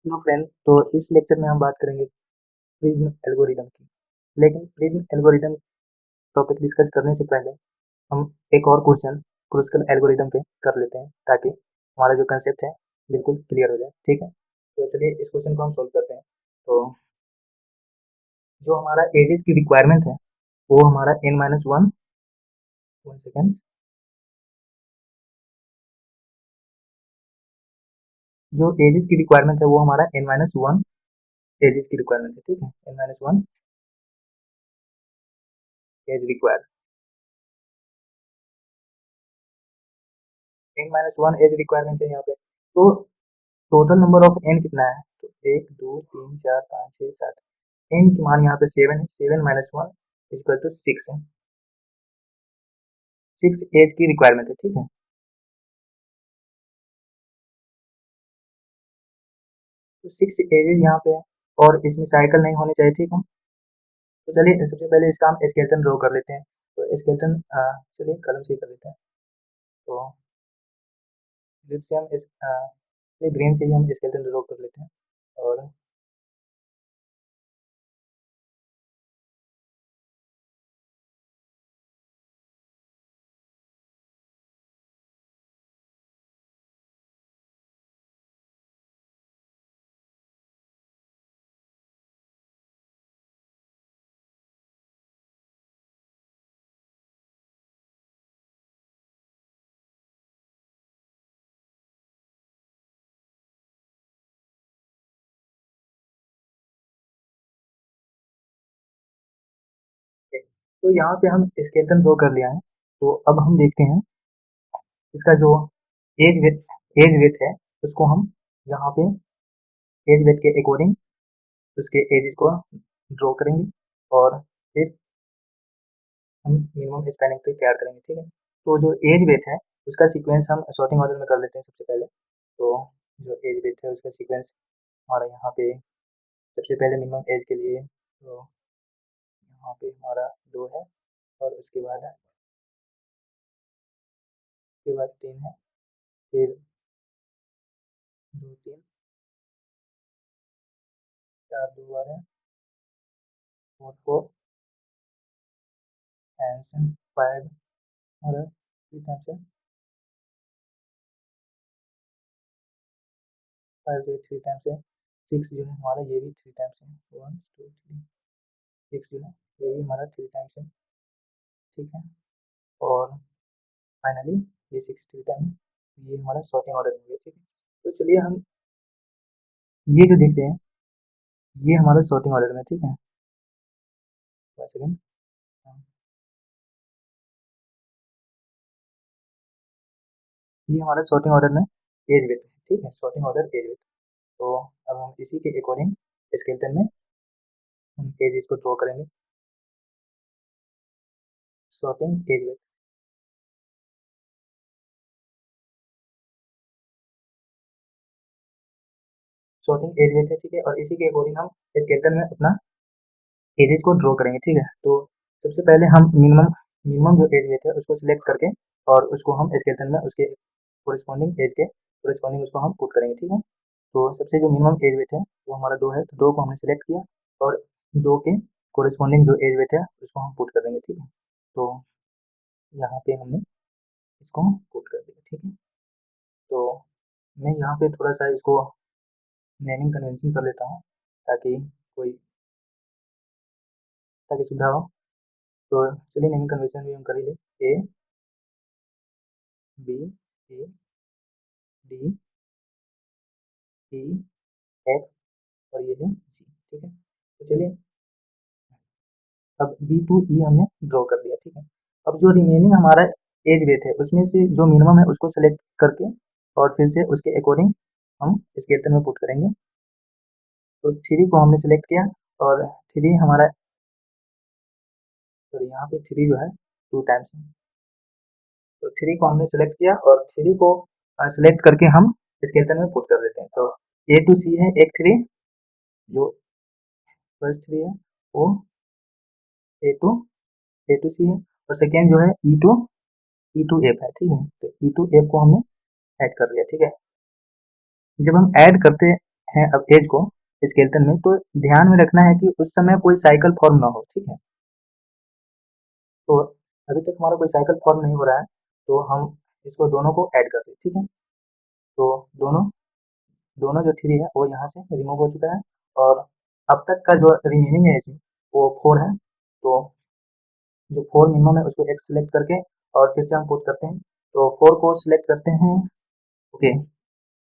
Hello friend, तो इस lecture में हम बात करेंगे प्रिज्म एल्गोरिदम की। लेकिन प्रिज्म एल्गोरिदम टॉपिक डिस्कस करने से पहले हम एक और क्वेश्चन क्रूस्कल एल्गोरिदम पे कर लेते हैं, ताकि हमारा जो कंसेप्ट है बिल्कुल क्लियर हो जाए। ठीक है, तो चलिए इस क्वेश्चन को हम सोल्व करते हैं। तो जो हमारा एजेस की रिक्वायरमेंट है वो हमारा n-1 वन सेकेंड, जो एजेस की रिक्वायरमेंट है वो हमारा n-1 एजेस की रिक्वायरमेंट है। ठीक है, n-1 as required, n-1 as requirement है यहाँ पे। तो टोटल नंबर ऑफ एन कितना है? तो 1 2 3 4 5 6 7, एन की मान यहाँ पे 7 है। 7 - 1 इक्वल टू 6 है। 6 एज की रिक्वायरमेंट है। ठीक है, तो 6 एजेज यहाँ पे है और इसमें साइकिल नहीं होनी चाहिए। ठीक है, तो चलिए सबसे पहले इसका हम स्केलेटन ड्रॉ कर लेते हैं। तो स्केलेटन चलिए कलम से ही कर लेते हैं। तो ग्रिड से हम ग्रीन से ही हम स्केलेटन ड्रॉ कर लेते हैं। और तो यहाँ पे हम स्केलेटन ड्रॉ कर लिया है। तो अब हम देखते हैं इसका जो एज विथ है उसको हम यहाँ पे एज विथ के अकॉर्डिंग उसके एजेस को ड्रॉ करेंगे और फिर हम मिनिमम स्पैनिंग ट्री तैयार करेंगे। ठीक है, तो जो एज वेट है उसका सीक्वेंस हम सॉर्टिंग ऑर्डर में कर लेते हैं सबसे पहले। तो जो एज वेट है उसका सीक्वेंस हमारा यहाँ पे सबसे पहले मिनिमम एज के लिए, तो यहाँ पे हमारा 2 है और उसके बाद 3 है, फिर 2 3 4 2 बार है, 4 4 एंड 5 और 3 टाइम्स है, 5 जो 3 टाइम्स है, 6 जो है हमारा ये भी 3 टाइम्स है, 1 2 3 6 जो है ये भी हमारा 3 टाइम्स है। ठीक है, और फाइनली ये 60 टाइम ये हमारा सॉर्टिंग ऑर्डर में है। ठीक है, तो चलिए हम ये जो देखते हैं ये हमारा सॉर्टिंग ऑर्डर में। ठीक है, सेकंड, ये हमारा सॉर्टिंग ऑर्डर में एज विथ है। ठीक है, सॉर्टिंग ऑर्डर एज विथ। तो अब हम इसी के अकॉर्डिंग स्केलेटन में हम एजेस को ड्रॉ करेंगे। Sorting edge with, sorting edge with है। ठीक है, और इसी के अकॉर्डिंग हम स्केलेटन में अपना एजेस को ड्रॉ करेंगे। ठीक है, तो सबसे पहले हम मिनिमम मिनिमम जो एज विथ है उसको सिलेक्ट करके और उसको हम स्केलेटन में उसके कोरिस्पॉन्डिंग एज के कोरिस्पॉन्डिंग उसको हम पुट करेंगे। ठीक है, तो सबसे जो मिनिमम एज वेट है वो हमारा 2 है, तो 2 को हमने सेलेक्ट किया और 2 के कोरिस्पॉन्डिंग जो एज वेट है उसको हम पुट कर देंगे। ठीक है, तो यहाँ पे हमने इसको पुट कर दिया। ठीक है, तो मैं यहाँ पे थोड़ा सा इसको नेमिंग कन्वेंशन कर लेता हूँ, ताकि कोई ताकि सुविधा हो। तो चलिए नेमिंग कन्वेंशन भी हम कर ही ले। A B C D E F और ये है सी। ठीक है, तो चलिए अब B2E हमने ड्रॉ कर दिया। ठीक है, अब जो रिमेनिंग हमारा एज वेट है उसमें से जो मिनिमम है उसको सेलेक्ट करके और फिर से उसके अकॉर्डिंग हम स्केलेटन में पुट करेंगे। तो 3 को हमने सेलेक्ट किया और 3 हमारा, सॉरी यहाँ पे 3 जो है 2 टाइम्स है, तो 3 को हमने सेलेक्ट किया और 3 को सेलेक्ट करके हम स्केलेटन में पुट कर देते हैं। तो A to C है एक 3, जो फर्स्ट 3 है वो A to C है, और सेकेंड जो है E to F है। ठीक है, तो E to F को हमने ऐड कर लिया। ठीक है, जब हम ऐड करते हैं अब एज को स्केलेटन में, तो ध्यान में रखना है कि उस समय कोई साइकिल फॉर्म ना हो, ठीक है। तो अभी तक हमारा कोई साइकिल फॉर्म नहीं हो रहा है, तो हम इसको दोनों को ऐड कर दें, ठीक है। तो दोनों दोनों जो थ्री है वो यहाँ से रिमूव हो चुका है, और अब तक का जो रिमेनिंग है इसमें वो 4 है। तो जो 4 मिनिमम है उसको एक सिलेक्ट करके और फिर से हम पुट करते हैं। तो 4 को सिलेक्ट करते हैं, ओके।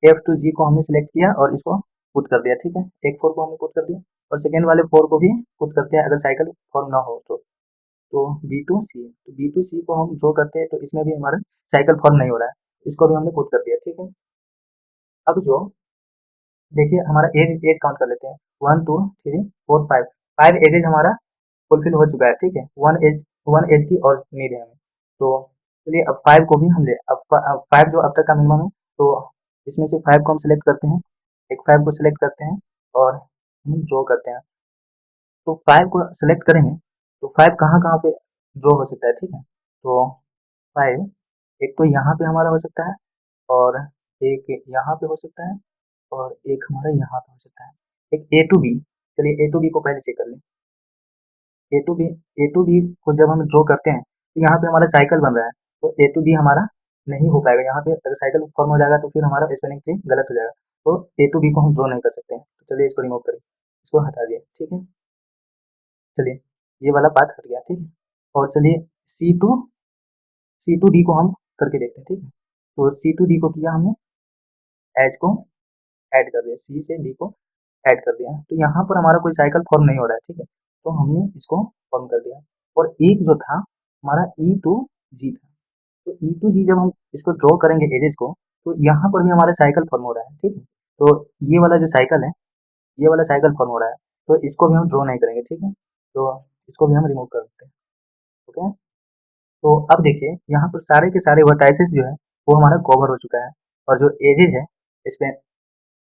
एफ टू जी को हमने सिलेक्ट किया और इसको पुट कर दिया, ठीक है। एक 4 को हमने पुट कर दिया और सेकेंड वाले 4 को भी पुट करते हैं अगर साइकिल फॉर्म ना हो तो। तो बी टू सी, तो बी टू सी को हम ड्रॉ करते हैं, तो इसमें भी हमारा साइकिल फॉर्म नहीं हो रहा है, इसको भी हमने पुट कर दिया, ठीक है। अब जो देखिए हमारा एज एज काउंट कर लेते हैं, 1 2 3 4 5, 5 एजेज हमारा फुलफिल हो चुका है, ठीक है। वन एज की और नीड है हमें। तो चलिए अब 5 को भी हम ले, अब 5 जो अब तक का मिनिमम है, तो इसमें से 5 को हम सिलेक्ट करते हैं, एक 5 को सिलेक्ट करते हैं और हम ड्रॉ करते हैं। तो 5 को सिलेक्ट करेंगे तो 5 कहाँ कहाँ पे ड्रॉ हो सकता है, ठीक है। तो 5 एक तो यहाँ पे हमारा हो सकता है, और एक यहाँ पे हो सकता है, और एक हमारा यहाँ पे हो सकता है, एक ए टू बी। चलिए ए टू बी को पहले चेक कर लें। A to B, A to B को जब हम ड्रॉ करते हैं तो यहाँ पे हमारा साइकिल बन रहा है, तो ए टू बी हमारा नहीं हो पाएगा। यहाँ पे अगर साइकिल फॉर्म हो जाएगा तो फिर हमारा स्पेलिंग ट्री गलत हो जाएगा, तो ए टू बी को हम ड्रॉ नहीं कर सकते हैं। तो चलिए इसको रिमूव करिए, इसको हटा दिए, ठीक है। चलिए ये वाला पार्ट हट गया, ठीक है। और चलिए सी टू डी को हम करके देखते हैं, ठीक है। तो सी टू डी को किया हमने, एच को ऐड कर दिया, सी से डी को ऐड कर दिया, तो यहाँ पर हमारा कोई साइकिल फॉर्म नहीं हो रहा है, ठीक है। तो हमने इसको फॉर्म कर दिया, और एक जो था हमारा ई टू जी था। तो ई टू जी जब हम इसको ड्रॉ करेंगे एजेस को, तो यहाँ पर भी हमारा साइकिल फॉर्म हो रहा है, ठीक है। तो ये वाला जो साइकिल है, ये वाला साइकिल फॉर्म हो रहा है, तो इसको भी हम ड्रॉ नहीं करेंगे, ठीक है। तो इसको भी हम रिमूव कर देते हैं, ओके। तो अब देखिए यहाँ पर सारे के सारे वर्टाइसेस जो है वो हमारा कवर हो चुका है, और जो एजेज है इसमें,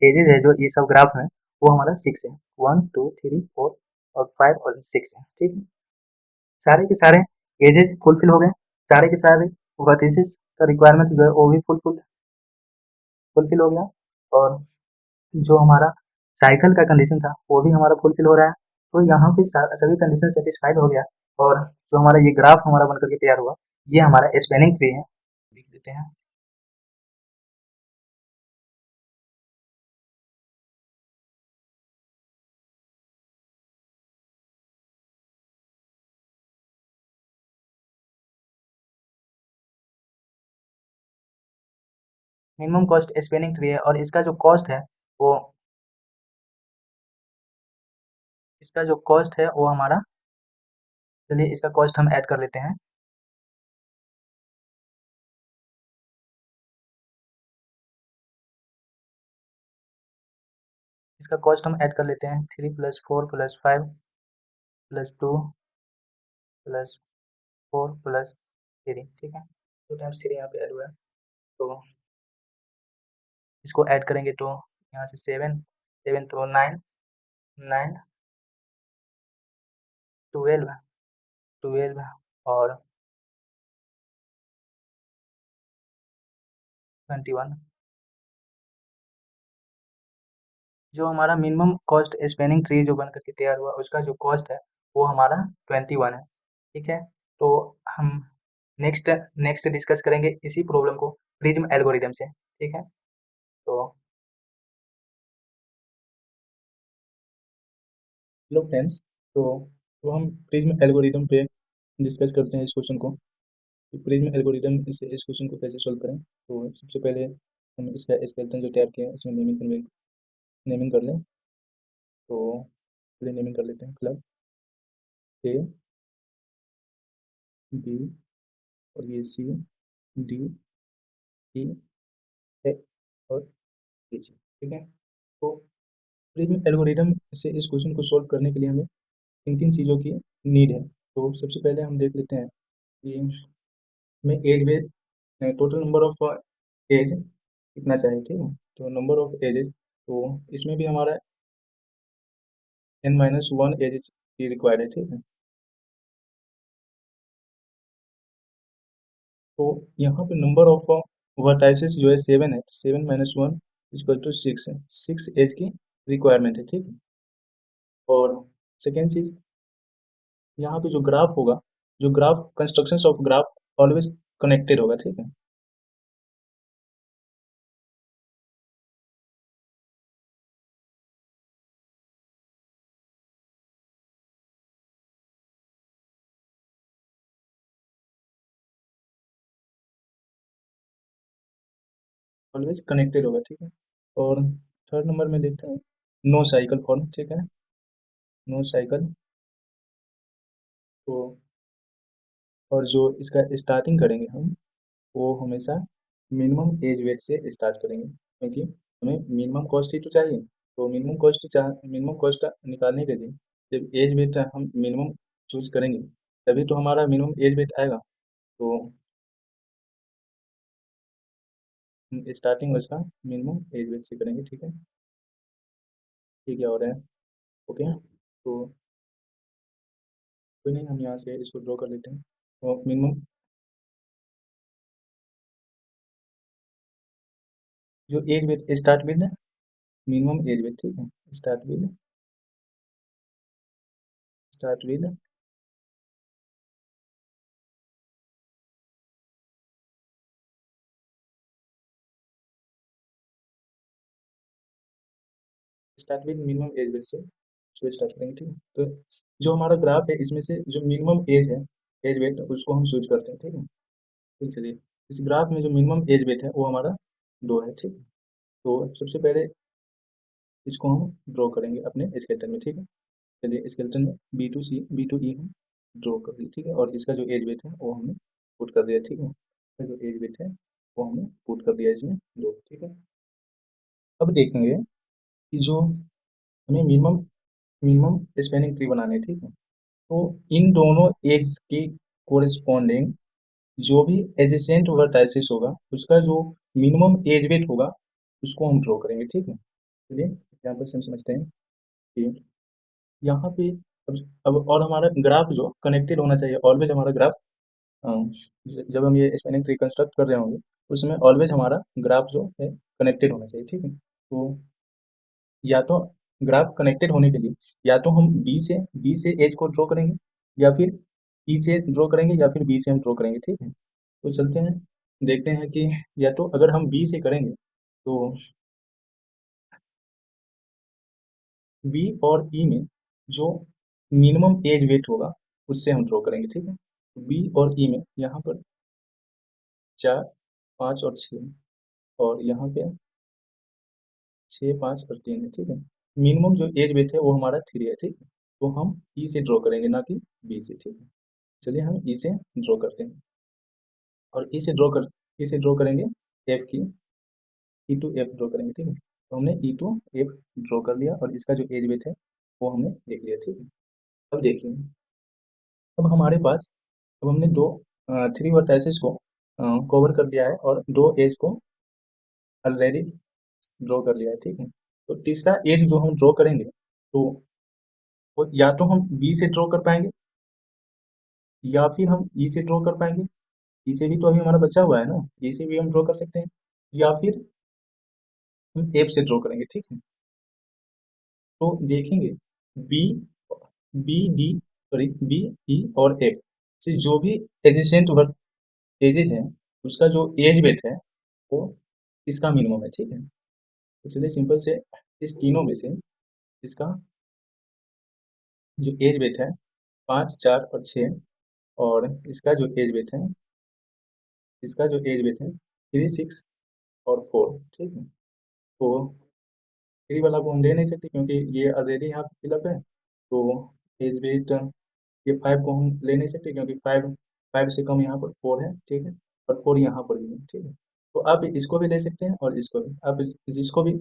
एजेज है जो ये सब ग्राफ में, वो हमारा 6 है, 1 2 3 4 और 5 और 6 है, ठीक है। सारे के सारे एजेज फुलफिल हो गए, सारे के सारे वर्टिसेस का रिक्वायरमेंट जो है वो भी फुलफिल हो गया, और जो हमारा साइकिल का कंडीशन था वो भी हमारा फुलफिल हो रहा है। तो यहाँ पे सभी कंडीशन सेटिस्फाइड हो गया, और जो हमारा ये ग्राफ हमारा बनकर के तैयार हुआ, ये हमारा स्पेनिंग ट्री है, लिख देते हैं। मिनिमम कॉस्ट स्पेनिंग ट्री है, और इसका जो कॉस्ट है वो, इसका जो कॉस्ट है वो हमारा, चलिए इसका कॉस्ट हम ऐड कर लेते हैं। इसका कॉस्ट हम ऐड कर लेते हैं, 3 + 4 + 5 + 2 + 4 + 3, ठीक है। 2 × 3 यहाँ पे ऐड हुआ है, तो इसको ऐड करेंगे तो यहाँ से 7, 7 तो 9, 9 12, 12 और 21। जो हमारा मिनिमम कॉस्ट स्पेनिंग ट्री जो बन करके तैयार हुआ, उसका जो कॉस्ट है वो हमारा 21 है, ठीक है। तो हम नेक्स्ट नेक्स्ट डिस्कस करेंगे इसी प्रॉब्लम को प्रिज्म एल्गोरिदम से, ठीक है। तो हेलो फ्रेंड्स, तो हम प्रिज्म एल्गोरिदम पे डिस्कस करते हैं इस क्वेश्चन को, कि प्रिज्म एल्गोरिदम से इस क्वेश्चन को कैसे सॉल्व करें। तो सबसे पहले हम इसका स्केलेटन जो तैयार किया है इसमें नेमिंग कर लें। तो पहले नेमिंग कर लेते हैं, क्लब ए बी, और ये सी डी ई एफ और एच, ठीक है। तो प्रिज्म एल्गोरिदम से इस क्वेश्चन को सॉल्व करने के लिए हमें किन किन चीज़ों की नीड है। तो सबसे पहले हम देख लेते हैं कि हमें एज में टोटल नंबर ऑफ एज कितना चाहिए, ठीक है। तो नंबर ऑफ एजेस, तो इसमें भी हमारा n-1 एजेस की रिक्वायर्ड है, ठीक है। तो यहाँ पे नंबर ऑफ वर्टाइसेस जो है 7 है, तो 7 - 1 = 6 है, 6 एज की रिक्वायरमेंट है, ठीक है। और सेकेंड चीज, यहाँ पे जो ग्राफ होगा, जो graph construction of graph always connected होगा, ठीक है। ऑलवेज कनेक्टेड होगा, ठीक है। और थर्ड नंबर में देखते हैं नो साइकिल फॉर्म, ठीक है। No cycle. तो और जो इसका स्टार्टिंग करेंगे हम, वो हमेशा मिनिमम एज वेट से स्टार्ट करेंगे, क्योंकि हमें मिनिमम कॉस्ट ही तो चाहिए। तो मिनिमम कॉस्ट निकालने के लिए जब एज वेट हम मिनिमम चूज करेंगे, तभी तो हमारा मिनिमम एज वेट आएगा। तो स्टार्टिंग उसका मिनिमम एज वेट से करेंगे, ठीक है। ठीक है, और है ओके। तो कोई नहीं, हम यहाँ से इसको ड्रॉ कर लेते हैं। तो मिनिमम जो edge with start with minimum edge with, ठीक है। Start with minimum edge with से जो स्टार्ट करेंगे, ठीक है। तो जो हमारा ग्राफ है, इसमें से जो मिनिमम एज है, एज वेट, उसको हम चूज करते हैं, ठीक है। तो चलिए, इस ग्राफ में जो मिनिमम एज वेट है वो हमारा 2 है, ठीक है। तो सबसे पहले इसको हम ड्रॉ करेंगे अपने स्केलेटन में, ठीक है। चलिए, स्केलेटन में बी टू ई हम ड्रॉ कर दिए, ठीक है। और इसका जो एज वेट है वो हमने पुट कर दिया, ठीक है। इसका जो एज वेट है वो हमने पुट कर दिया इसमें दो, ठीक है। अब देखेंगे कि जो हमें मिनिमम मिनिमम स्पेनिंग ट्री बनाने हैं, ठीक है। तो इन दोनों एज के कोरिस्पॉन्डिंग जो भी एडजेसेंट वर्टाइसिस होगा, उसका जो मिनिमम एज वेट होगा, उसको हम ड्रॉ करेंगे, ठीक है। चलिए, यहाँ पर से हम समझते हैं कि यहाँ पे अब और हमारा ग्राफ जो कनेक्टेड होना चाहिए ऑलवेज, हमारा ग्राफ जब हम ये स्पेनिंग ट्री कंस्ट्रक्ट कर रहे होंगे, उसमें ऑलवेज हमारा ग्राफ जो है कनेक्टेड होना चाहिए, ठीक है। तो या तो ग्राफ कनेक्टेड होने के लिए या तो हम बी से एज को ड्रॉ करेंगे, या फिर ई से ड्रॉ करेंगे, या फिर बी से हम ड्रॉ करेंगे, ठीक है। तो चलते हैं, देखते हैं कि या तो अगर हम बी से करेंगे, तो बी और ई में जो मिनिमम एज वेट होगा, उससे हम ड्रॉ करेंगे, ठीक है। बी और ई में यहाँ पर 4, 5 और 6, और यहाँ पे 6, 5 और 3 है, ठीक है। मिनिमम जो एज वेट है वो हमारा 3 है, ठीक है। तो हम ई से ड्रॉ करेंगे, ना कि बी से, ठीक है। चलिए, हम ई से ड्रॉ करते हैं। और ई से ड्रॉ करेंगे एफ की, ई टू एफ ड्रॉ करेंगे, ठीक है। तो हमने ई टू एफ ड्रॉ कर लिया, और इसका जो एज वेट है वो हमने लिख लिया, ठीक है। अब देखिए, अब हमारे पास, अब हमने दो थ्री वर्टाइसेस को कवर कर लिया है, और दो एज को ऑलरेडी ड्रॉ कर लिया है, ठीक है। तो तीसरा एज जो हम ड्रॉ करेंगे, तो वो या तो हम बी से ड्रॉ कर पाएंगे, या फिर हम ई से ड्रॉ कर पाएंगे। ई से भी तो अभी हमारा बचा हुआ है ना, ई से भी हम ड्रॉ कर सकते हैं, या फिर हम एफ से ड्रॉ करेंगे, ठीक है। तो देखेंगे B B D sorry B E और एफ से जो भी एजेसेंट एजेस हैं, उसका जो एज वेट है वो इसका मिनिमम है, ठीक है। तो चलिए, सिंपल से इस तीनों में से इसका जो एज वेट है 5, 4 और 6, और इसका जो एज वेट है 3, 6 और 4, ठीक है। तो 3 वाला को हम ले नहीं सकते, क्योंकि ये ऑलरेडी यहाँ पे फिलअप है। तो एज वेट ये 5 को हम ले नहीं सकते, क्योंकि 5 से कम यहाँ पर 4 है, ठीक है। और 4 यहाँ पर भी है, ठीक है। तो आप इसको भी ले सकते हैं, और इसको भी, आप जिसको भी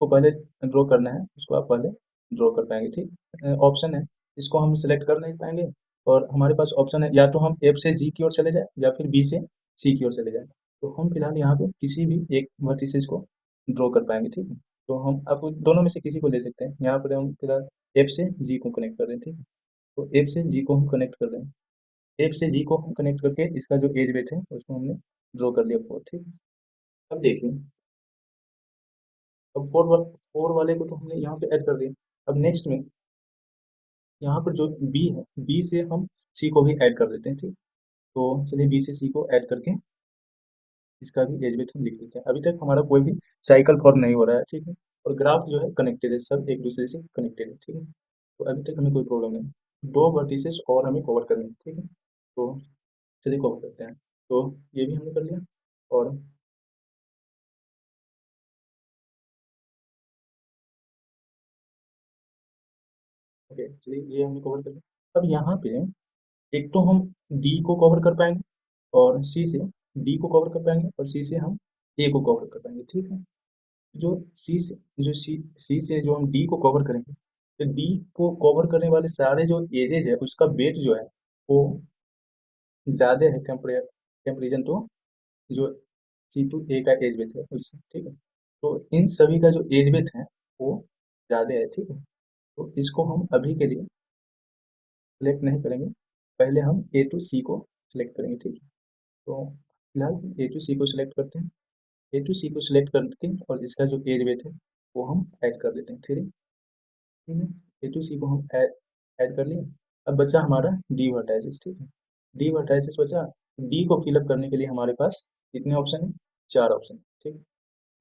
को पहले ड्रॉ करना है उसको आप पहले ड्रॉ कर पाएंगे, ठीक। ऑप्शन है, इसको हम सिलेक्ट कर नहीं पाएंगे। और हमारे पास ऑप्शन है, या तो हम एफ से जी की ओर चले जाए, या फिर बी से सी की ओर चले जाए। तो हम फिलहाल यहाँ पे किसी भी एक वर्टिसेस को ड्रॉ कर पाएंगे, ठीक है। तो हम आप दोनों में से किसी को ले सकते हैं। यहाँ पर हम फिलहाल एफ से जी को कनेक्ट कर रहे हैं, ठीक है। तो एफ से जी को हम कनेक्ट कर रहे हैं। एफ से जी को हम कनेक्ट करके इसका जो एज वेट है उसको हमने ड्रॉ कर लिया 4, ठीक है। अब देखिए, अब फोर वाले को तो हमने यहाँ पे ऐड कर दिया। अब नेक्स्ट में यहाँ पर जो बी है, बी से हम सी को भी ऐड कर देते हैं, ठीक। तो चलिए बी से सी को ऐड करके इसका भी एज वेट हम लिख देते हैं। अभी तक हमारा कोई भी साइकिल फॉर्म नहीं हो रहा है, ठीक है। और ग्राफ जो है कनेक्टेड है, सब एक दूसरे से कनेक्टेड है, ठीक है। तो अभी तक हमें कोई प्रॉब्लम नहीं। दो वर्टिसेस और हमें कवर करने हैं, ठीक है। तो चलिए कवर करते हैं। तो ये भी हमने कर लिया। और ओके, चलिए ये हमने कवर कर लिया। अब यहाँ पे एक तो हम डी को कवर कर पाएंगे, और सी से डी को कवर कर पाएंगे, और सी से हम ए को कवर कर पाएंगे, ठीक है। जो सी से जो सी से जो हम डी को कवर करेंगे, तो डी को कवर करने वाले सारे जो एजेज है उसका वेट जो है वो ज़्यादा है कंपेरिजन तो जो सी टू ए का एज वेट है उससे, ठीक है। तो इन सभी का जो एज वेट है वो ज़्यादा है, ठीक है। तो इसको हम अभी के लिए सिलेक्ट नहीं करेंगे, पहले हम ए टू सी को सिलेक्ट करेंगे, ठीक है। तो फिलहाल ए टू सी को सिलेक्ट करते हैं। ए टू सी को सिलेक्ट करके और इसका जो एज वेट है वो हम ऐड कर देते हैं, ठीक है। ए टू सी को हम ऐड कर लिए। अब बचा हमारा डी वर्टाइसिस, ठीक है। डी वर्टाइसिस बचा। डी को फिलअप करने के लिए हमारे पास कितने ऑप्शन है? चार ऑप्शन, ठीक है।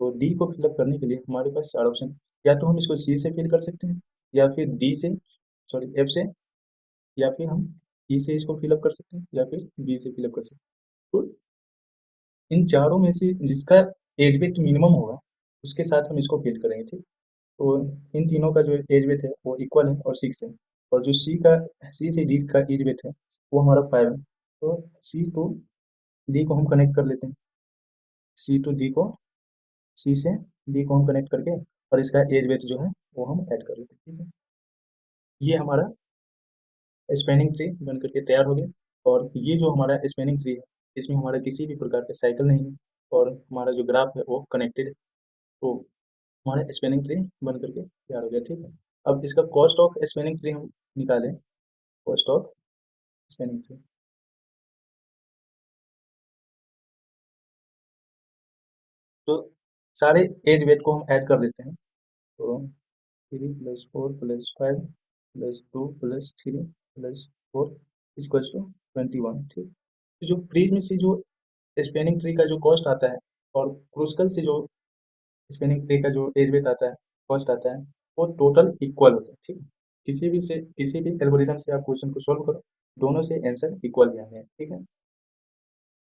तो डी को फिलअप करने के लिए हमारे पास चार ऑप्शन। या तो हम इसको सी से फिल कर सकते हैं, या फिर डी से, सॉरी एफ से, या फिर हम ई से इसको फिलअप कर सकते हैं, या फिर बी से फिलअप कर सकते हैं। तो इन चारों में से जिसका एज वेट मिनिमम होगा उसके साथ हम इसको फिल करेंगे, ठीक। तो इन तीनों का जो एज वेट है वो इक्वल है और सिक्स है। और जो सी से डी का एज वेट है वो हमारा फाइव है। तो सी टू डी को हम कनेक्ट कर लेते हैं। सी टू डी को सी से डी को हम कनेक्ट करके और इसका एज वेट जो है वो हम ऐड कर लेते हैं, ठीक है। ये हमारा स्पेनिंग ट्री बन करके तैयार हो गया। और ये जो हमारा स्पेनिंग ट्री है इसमें हमारा किसी भी प्रकार का साइकिल नहीं है, और हमारा जो ग्राफ है वो कनेक्टेड है। तो हमारा स्पेनिंग ट्री बन करके तैयार हो गया, ठीक है। अब इसका कॉस्ट ऑफ स्पेनिंग ट्री हम निकालें। कॉस्ट ऑफ स्पेनिंग ट्री, तो सारे एज वेट को हम ऐड कर देते हैं। तो three plus four plus five plus two plus three plus four equals to 21, ठीक। तो जो प्रीज में से जो स्पेनिंग ट्री का जो कॉस्ट आता है और क्रूस्कल से जो स्पेनिंग ट्री का जो एज वेट आता है, कॉस्ट आता है, वो टोटल इक्वल होता है, ठीक है। किसी भी एल्गोरिथम से आप क्वेश्चन को सॉल्व करो, दोनों से आंसर इक्वल ही आने हैं, ठीक है।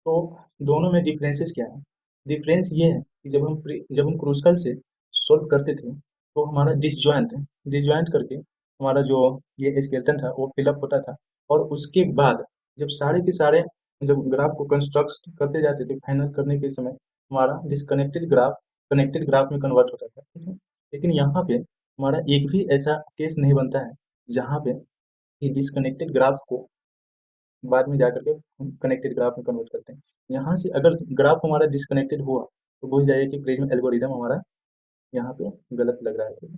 तो दोनों में डिफरेंसेस क्या है? डिफरेंस ये है कि जब हम क्रूस्कल से सॉल्व करते थे तो हमारा डिसजॉइंट करके हमारा जो ये स्केलेटन था वो फिलअप होता था। और उसके बाद जब सारे के सारे जब ग्राफ को कंस्ट्रक्ट करते जाते थे, फाइनल करने के समय हमारा डिसकनेक्टेड ग्राफ कनेक्टेड ग्राफ में कन्वर्ट होता था, ठीक है। लेकिन यहाँ पे हमारा एक भी ऐसा केस नहीं बनता है जहाँ पे ये डिसकनेक्टेड ग्राफ को बाद में जाकर के हम कनेक्टेड ग्राफ में कन्वर्ट करते हैं। यहाँ से अगर ग्राफ हमारा डिस्कनेक्टेड हुआ तो बुझ जाइए कि प्रिज्म एल्गोरिदम हमारा यहाँ पे गलत लग रहा है, ठीक है।